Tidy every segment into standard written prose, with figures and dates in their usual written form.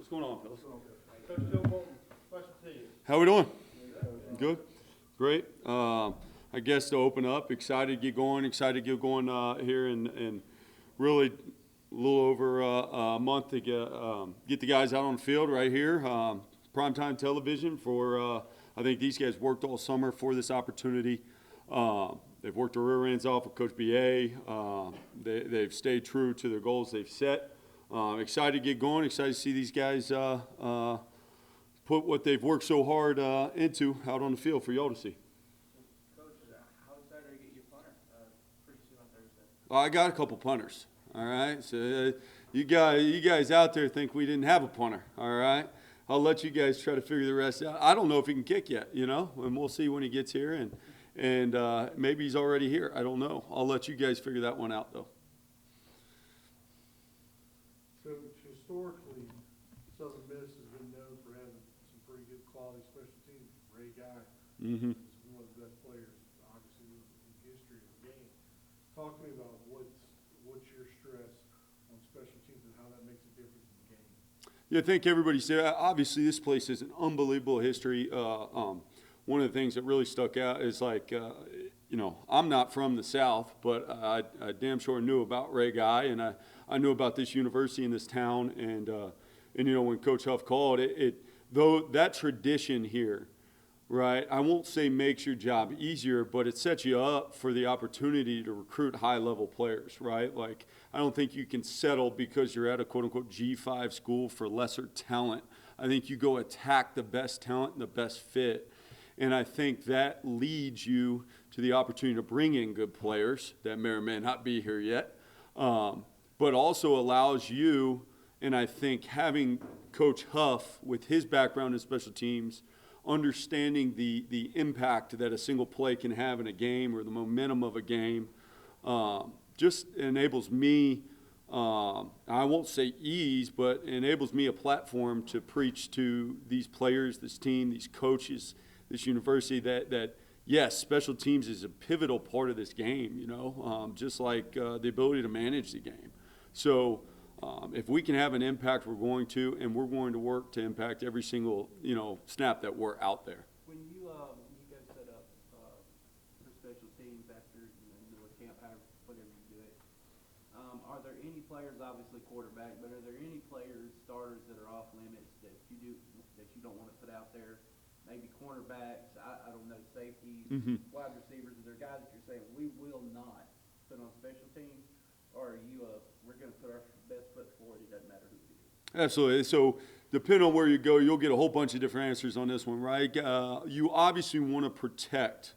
What's going on, fellas? Coach Joe Bolden, special teams. How we doing? Good. Great. I guess to open up, excited to get going here and really a little over a month to get the guys out on the field right here. Primetime television for, I think these guys worked all summer for this opportunity. They've worked their rear ends off with Coach B.A. They've stayed true to their goals they've set. Excited to get going, excited to see these guys put what they've worked so hard into out on the field for y'all to see. Coach, how excited are you to get your punter pretty soon on Thursday? I got a couple punters, all right? So you guys out there think we didn't have a punter, all right? I'll let you guys try to figure the rest out. I don't know if he can kick yet, and we'll see when he gets here, and maybe he's already here. I don't know. I'll let you guys figure that one out, though. So historically, Southern Miss has been known for having some pretty good quality special teams. Ray Guy is one of the best players, obviously, in the history of the game. Talk to me about what's your stress on special teams and how that makes a difference in the game. Yeah, I think everybody said, obviously this place has an unbelievable history. One of the things that really stuck out is I'm not from the South, but I damn sure knew about Ray Guy, and I knew about this university in this town, and when Coach Huff called though that tradition here, right, I won't say makes your job easier, but it sets you up for the opportunity to recruit high-level players, right? Like, I don't think you can settle because you're at a quote-unquote G5 school for lesser talent. I think you go attack the best talent and the best fit, and I think that leads you to the opportunity to bring in good players that may or may not be here yet, but also allows you, and I think having Coach Huff with his background in special teams, understanding the impact that a single play can have in a game or the momentum of a game, just enables me, I won't say ease, but enables me a platform to preach to these players, this team, these coaches, this university that yes, special teams is a pivotal part of this game, just like the ability to manage the game. So if we can have an impact, we're going to, and we're going to work to impact every single, snap that we're out there. When you guys set up for special teams after a camp, whatever you do it, are there any players, obviously quarterback, but are there any players, starters that are off limits that you don't want to put out there? Maybe cornerbacks, I don't know, safeties, wide receivers. Are there guys that you're saying we will not put on special teams, or are you we're going to put our best foot forward? It doesn't matter who it is. Absolutely. So depending on where you go, you'll get a whole bunch of different answers on this one, right? You obviously want to protect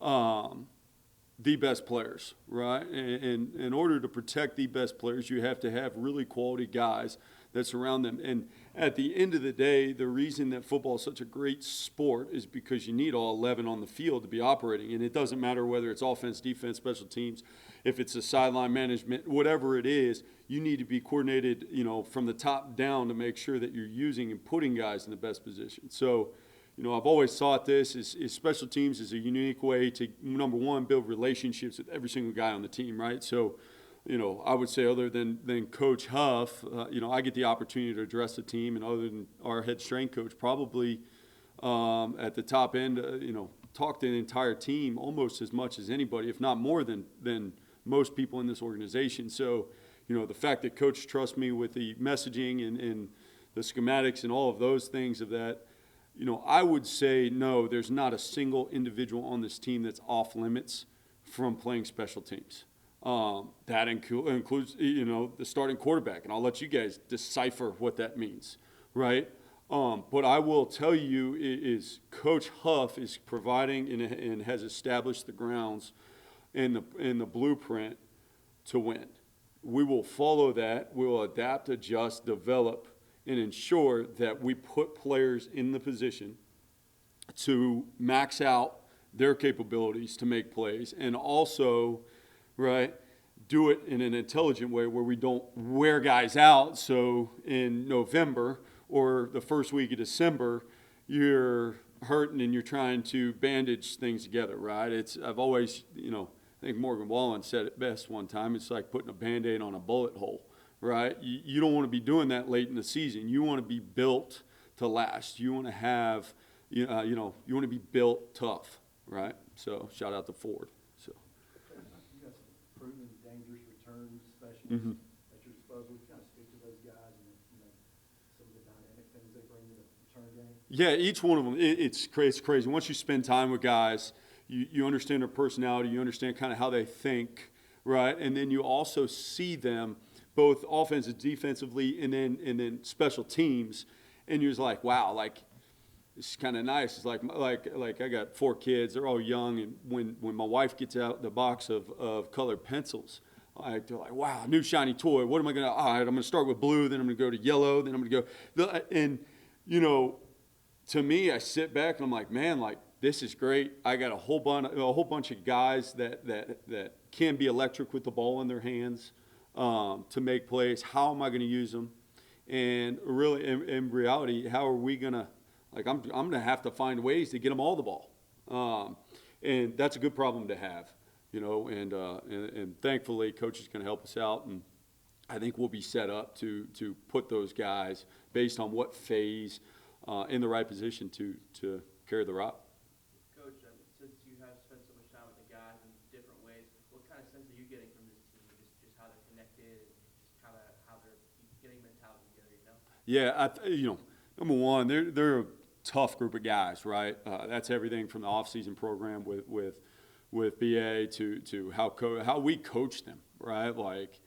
the best players, right? And in order to protect the best players, you have to have really quality guys that surround them. And at the end of the day, the reason that football is such a great sport is because you need all 11 on the field to be operating. And it doesn't matter whether it's offense, defense, special teams, if it's a sideline management, whatever it is, you need to be coordinated, from the top down to make sure that you're using and putting guys in the best position. So, I've always thought this is special teams is a unique way to, number one, build relationships with every single guy on the team, right? So, I would say other than Coach Huff, I get the opportunity to address the team, and other than our head strength coach, probably at the top end, talk to the entire team almost as much as anybody, if not more than most people in this organization. So, the fact that Coach trusts me with the messaging and the schematics and all of those things of that, I would say no, there's not a single individual on this team that's off limits from playing special teams. That includes, the starting quarterback, and I'll let you guys decipher what that means, right? But I will tell you is Coach Huff is providing and has established the grounds and the blueprint to win. We will follow that. We will adapt, adjust, develop, and ensure that we put players in the position to max out their capabilities to make plays, and also, right, do it in an intelligent way where we don't wear guys out. So in November or the first week of December, you're hurting and you're trying to bandage things together, right? I've always, I think Morgan Wallen said it best one time. It's like putting a Band-Aid on a bullet hole, right? You don't want to be doing that late in the season. You want to be built to last. You want to have, you want to be built tough, right? So shout out to Ford. So. You got some proven dangerous return specialists Mhm. at your disposal. Kind of speak to those guys and some of the dynamic things they bring to the return game. Yeah, each one of them, it's crazy. Once you spend time with guys, you understand their personality, you understand kind of how they think, right? And then you also see them both offensive, defensively, and then special teams, and you're just like, wow, like it's kind of nice. It's like I got 4 kids, they're all young, and when my wife gets out the box of colored pencils, they're like, wow, new shiny toy. What am I gonna? All right, I'm gonna start with blue, then I'm gonna go to yellow, then I'm gonna go, and to me, I sit back and I'm like, man, like this is great. I got a whole bunch of guys that can be electric with the ball in their hands to make plays. How am I going to use them? And really, in reality, how are we gonna? Like, I'm gonna have to find ways to get them all the ball, and that's a good problem to have, And thankfully, coach is going to help us out, and I think we'll be set up to put those guys based on what phase. In the right position to carry the rock. Coach, since you have spent so much time with the guys in different ways, what kind of sense are you getting from this team? Just how they're connected and just kind of how they're getting mentality together, Yeah, number one, they're a tough group of guys, right? That's everything from the off-season program with BA to how we coach them, right? Like,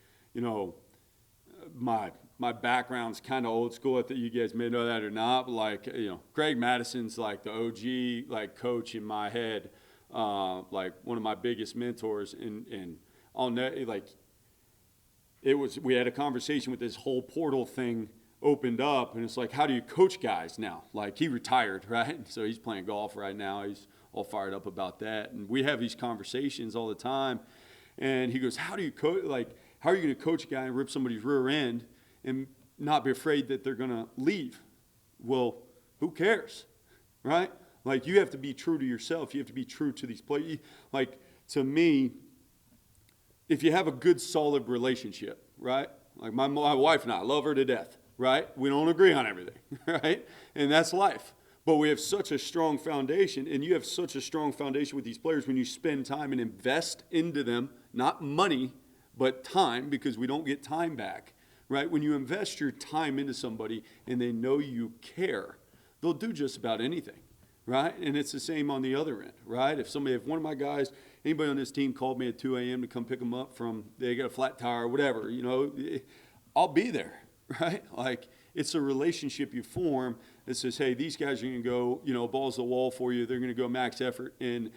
my background's kind of old school. I think you guys may know that or not, but like, Greg Madison's like the OG, like coach in my head, like one of my biggest mentors. And on that, like, we had a conversation with this whole portal thing opened up, and it's like, how do you coach guys now? Like, he retired, right? So he's playing golf right now. He's all fired up about that. And we have these conversations all the time. And he goes, how do you coach? Like, how are you going to coach a guy and rip somebody's rear end and not be afraid that they're going to leave? Well, who cares, right? Like, you have to be true to yourself. You have to be true to these players. Like, to me, if you have a good, solid relationship, right? Like my wife and I love her to death, right? We don't agree on everything, right? And that's life. But we have such a strong foundation, and you have such a strong foundation with these players when you spend time and invest into them, not money, but time, because we don't get time back, right? When you invest your time into somebody and they know you care, they'll do just about anything, right? And it's the same on the other end, right? If one of my guys, anybody on this team called me at 2 a.m. to come pick them up they got a flat tire or whatever, I'll be there, right? Like, it's a relationship you form that says, hey, these guys are going to go, balls to the wall for you. They're going to go max effort. And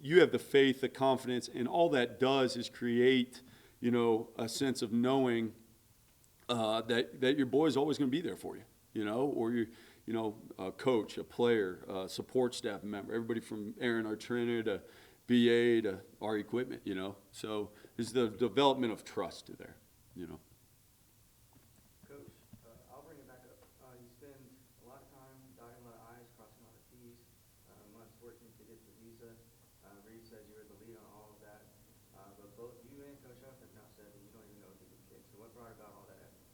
you have the faith, the confidence, and all that does is create, a sense of knowing that your boy's always going to be there for you, or a coach, a player, a support staff member, everybody from Aaron, our trainer, to BA, to our equipment, So there's the development of trust there, Coach, I'll bring it back up. You spend a lot of time dotting a lot of I's, crossing a lot of T's, months working to get the visa. Reed says you were the lead on all of that. But both you and Coach Huff have now said that you don't even know if you can kick. So what brought about all that effort?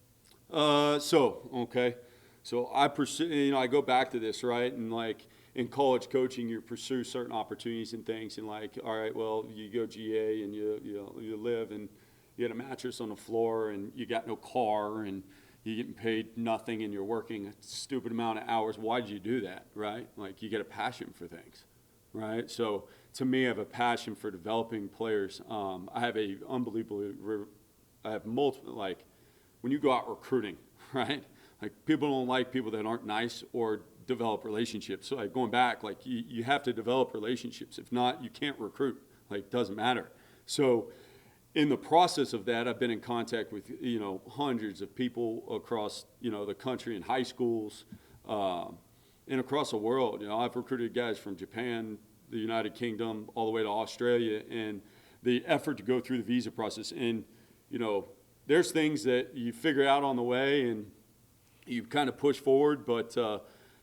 So I pursue, I go back to this, right? And like in college coaching, you pursue certain opportunities and things, and like, all right, well, you go GA and you live and you get a mattress on the floor and you got no car and you're getting paid nothing and you're working a stupid amount of hours. Why did you do that, right? Like, you get a passion for things, right? So to me, I have a passion for developing players. I have multiple, like, when you go out recruiting, right? Like, people don't like people that aren't nice or develop relationships. So like, going back, like, you have to develop relationships. If not, you can't recruit. Like, it doesn't matter. So in the process of that, I've been in contact with, hundreds of people across, the country in high schools and across the world. I've recruited guys from Japan, the United Kingdom, all the way to Australia, and the effort to go through the visa process. And, there's things that you figure out on the way and you kind of push forward, but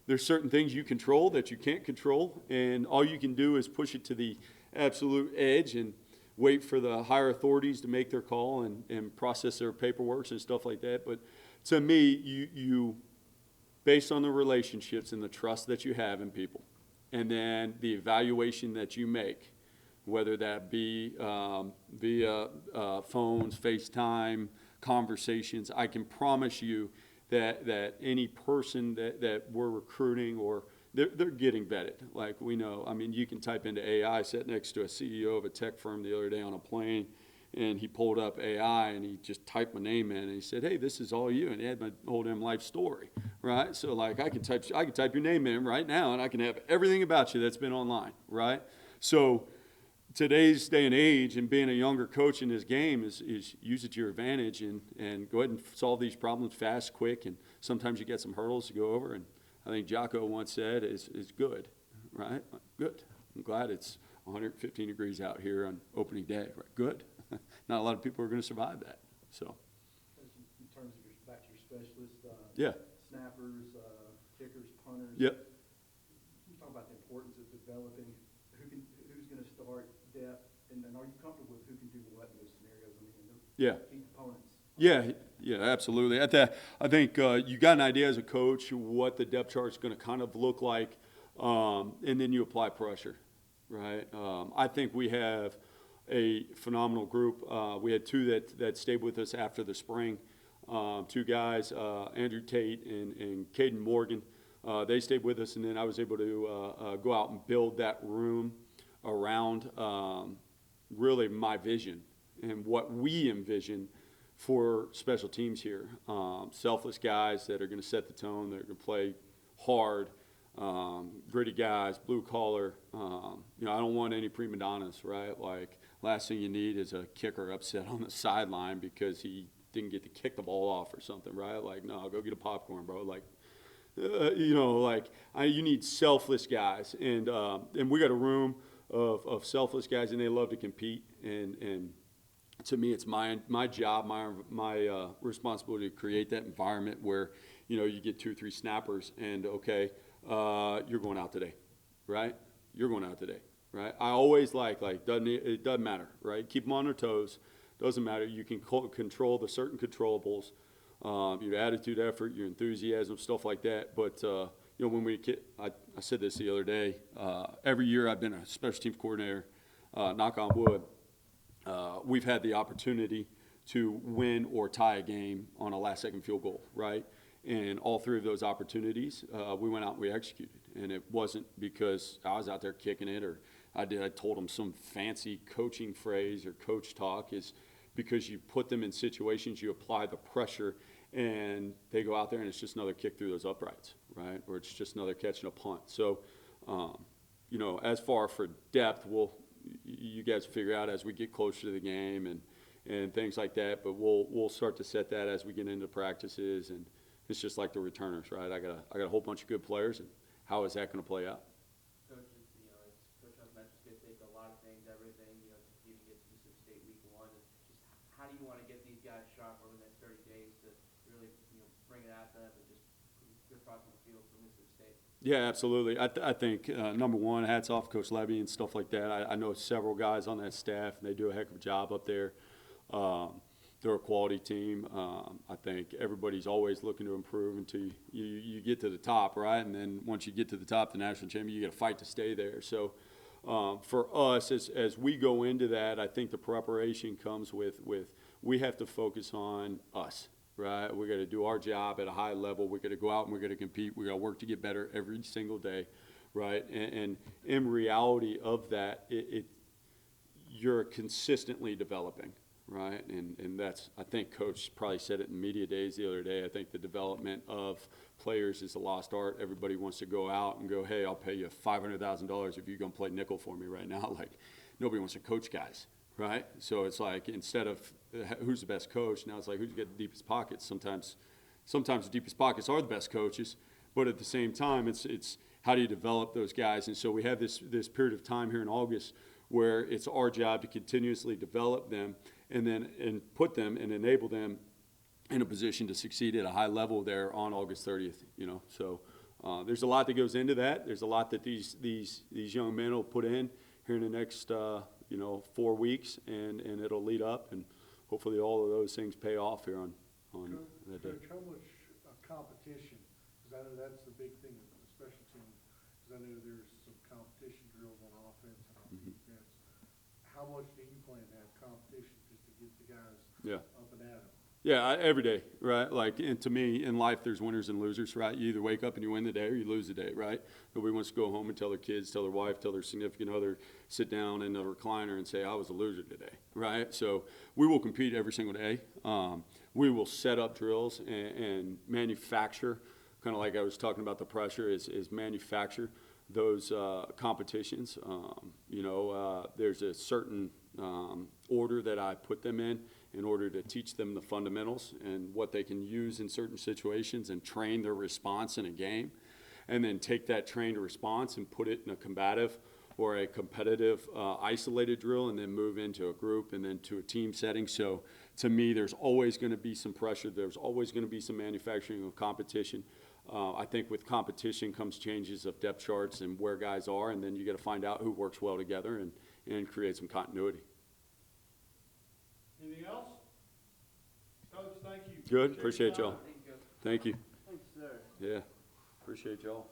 there's certain things you control that you can't control, and all you can do is push it to the absolute edge. And wait for the higher authorities to make their call and process their paperwork and stuff like that. But to me, you based on the relationships and the trust that you have in people, and then the evaluation that you make, whether that be via phones, FaceTime, conversations, I can promise you that any person that we're recruiting, or they're getting vetted. Like, we know, I mean, you can type into AI. I sat next to a CEO of a tech firm the other day on a plane, and he pulled up AI, and he just typed my name in, and he said, "Hey, this is all you," and he had my whole damn life story, right? So, like, I can type your name in right now, and I can have everything about you that's been online, right? So today's day and age, and being a younger coach in this game, is use it to your advantage and go ahead and solve these problems fast, quick, and sometimes you get some hurdles to go over. And I think Jocko once said is good, right? Good. I'm glad it's 115 degrees out here on opening day, right? Good. Not a lot of people are going to survive that. So, In terms of back to your specialists, yeah. snappers, kickers, punters. Yep. You talk about the importance of developing who's going to start, depth, and are you comfortable with who can do what in those scenarios? I mean, Yeah. key components. Yeah, absolutely. I think you got an idea as a coach what the depth chart is going to kind of look like, and then you apply pressure, right? I think we have a phenomenal group. We had two that stayed with us after the spring. Two guys, Andrew Tate and Caden Morgan. They stayed with us, and then I was able to go out and build that room around really my vision and what we envision for special teams here. Selfless guys that are going to set the tone, that are going to play hard, gritty guys, blue collar. I don't want any prima donnas, right? Like, last thing you need is a kicker upset on the sideline because he didn't get to kick the ball off or something, right? Like, no, go get a popcorn, bro. Like, you need selfless guys, and we got a room of selfless guys, and they love to compete, and to me, it's my job, my responsibility to create that environment where, you get 2 or 3 snappers, and okay, you're going out today, right? You're going out today, right? I always it doesn't matter, right? Keep them on their toes. Doesn't matter. You can control the certain controllables, your attitude, effort, your enthusiasm, stuff like that. But when I said this the other day. Every year I've been a special teams coordinator. Knock on wood. We've had the opportunity to win or tie a game on a last-second field goal, right? And all 3 of those opportunities, we went out and we executed. And it wasn't because I was out there kicking it or I told them some fancy coaching phrase or coach talk. Is because you put them in situations, you apply the pressure, and they go out there and it's just another kick through those uprights, right? Or it's just another catch and a punt. So, as far for depth, you guys figure out as we get closer to the game and things like that. But we'll start to set that as we get into practices, and it's just like the returners, right? I got a whole bunch of good players, and how is that going to play out? Coach, Coach Hunt mentioned it's going to take a lot of things, everything, to even get to Mississippi State week 1. And just how do you want to get these guys sharp over the next 30 days to really, bring it at them and just your thoughts on the field for Mississippi State? Yeah, absolutely. I think, number one, hats off Coach Levy and stuff like that. I know several guys on that staff, and they do a heck of a job up there. They're a quality team. I think everybody's always looking to improve until you get to the top, right? And then once you get to the top, the national champion, you got to fight to stay there. So for us, as we go into that, I think the preparation comes with we have to focus on us, right? We got to do our job at a high level. We got to go out and we got to compete. We got to work to get better every single day, right? And in reality of that, you're consistently developing. Right, and that's, I think Coach probably said it in media days the other day. I think the development of players is a lost art. Everybody wants to go out and go, hey, I'll pay you $500,000 if you're going to play nickel for me right now. Like, nobody wants to coach guys, right? So it's like, instead of who's the best coach, now it's like who's got the deepest pockets. Sometimes the deepest pockets are the best coaches, but at the same time, it's how do you develop those guys? And so we have this period of time here in August where it's our job to continuously develop them and put them and enable them in a position to succeed at a high level there on August 30th. So there's a lot that goes into that. There's a lot that these young men will put in here in the next 4 weeks, and it'll lead up, and hopefully all of those things pay off here on that day. Coach, how much competition, because I know that's the big thing with the special teams, because I know there's some competition drills on offense and on defense. How much do you plan to have competition just to get the guys up and at 'em? Yeah, every day, right? Like, and to me, in life, there's winners and losers, right? You either wake up and you win the day or you lose the day, right? Nobody wants to go home and tell their kids, tell their wife, tell their significant other, sit down in a recliner and say, I was a loser today, right? So we will compete every single day. We will set up drills and manufacture, kind of like I was talking about the pressure, is manufacture those competitions. There's a certain order that I put them in order to teach them the fundamentals and what they can use in certain situations and train their response in a game, and then take that trained response and put it in a combative or a competitive isolated drill, and then move into a group and then to a team setting. So to me, there's always going to be some pressure. There's always going to be some manufacturing of competition. I think with competition comes changes of depth charts and where guys are, and then you got to find out who works well together and create some continuity. Anything else? Coach, thank you. Good. Appreciate y'all. Thank you, Coach. Thank you. Thanks, sir. Yeah. Appreciate y'all.